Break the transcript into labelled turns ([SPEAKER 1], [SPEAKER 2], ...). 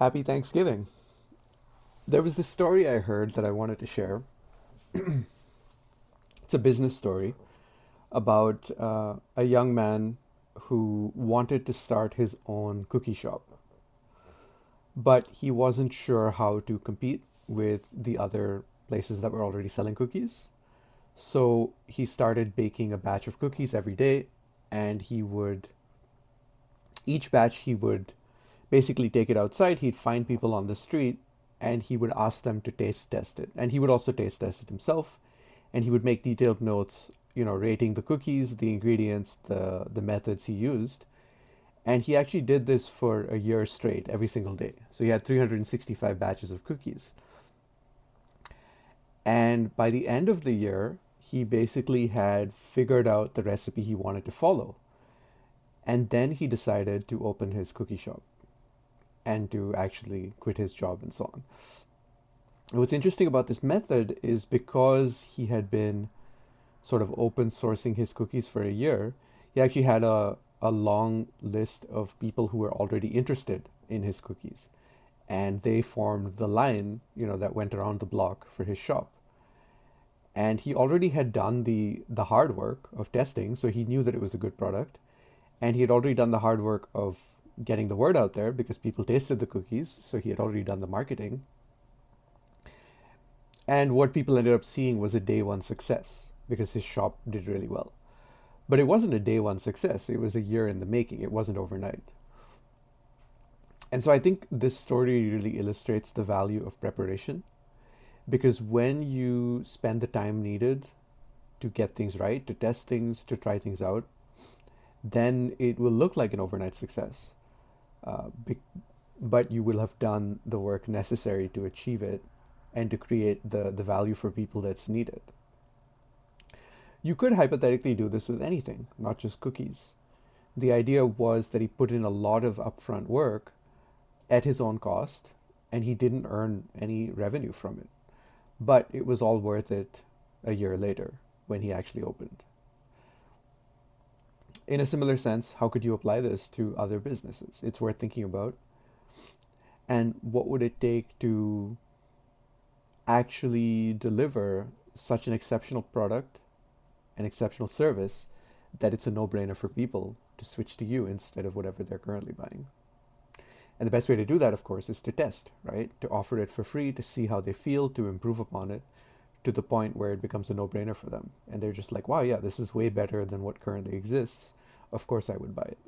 [SPEAKER 1] Happy Thanksgiving. There was this story I heard that I wanted to share. It's a business story about a young man who wanted to start his own cookie shop, but he wasn't sure how to compete with the other places that were already selling cookies. So he started baking a batch of cookies every day, and each batch, he would basically take it outside. He'd find people on the street and he would ask them to taste test it. And he would also taste test it himself. And he would make detailed notes, rating the cookies, the ingredients, the methods he used. And he actually did this for a year straight, every single day. So he had 365 batches of cookies. And by the end of the year, he basically had figured out the recipe he wanted to follow. And then he decided to open his cookie shop and to actually quit his job and so on. And what's interesting about this method is because he had been sort of open sourcing his cookies for a year, he actually had a long list of people who were already interested in his cookies. And they formed the line, that went around the block for his shop. And he already had done the hard work of testing, so he knew that it was a good product. And he had already done the hard work of getting the word out there because people tasted the cookies, so he had already done the marketing. And what people ended up seeing was a day one success because his shop did really well. But it wasn't a day one success, it was a year in the making, it wasn't overnight. And so I think this story really illustrates the value of preparation because when you spend the time needed to get things right, to test things, to try things out, then it will look like an overnight success. Uh, be- but you will have done the work necessary to achieve it and to create the value for people that's needed. You could hypothetically do this with anything, not just cookies. The idea was that he put in a lot of upfront work at his own cost and he didn't earn any revenue from it. But it was all worth it a year later when he actually opened. In a similar sense, how could you apply this to other businesses? It's worth thinking about. And what would it take to actually deliver such an exceptional product, an exceptional service, that it's a no brainer for people to switch to you instead of whatever they're currently buying? And the best way to do that, of course, is to test, right? To offer it for free, to see how they feel, to improve upon it to the point where it becomes a no brainer for them. And they're just like, wow, yeah, this is way better than what currently exists. Of course, I would buy it.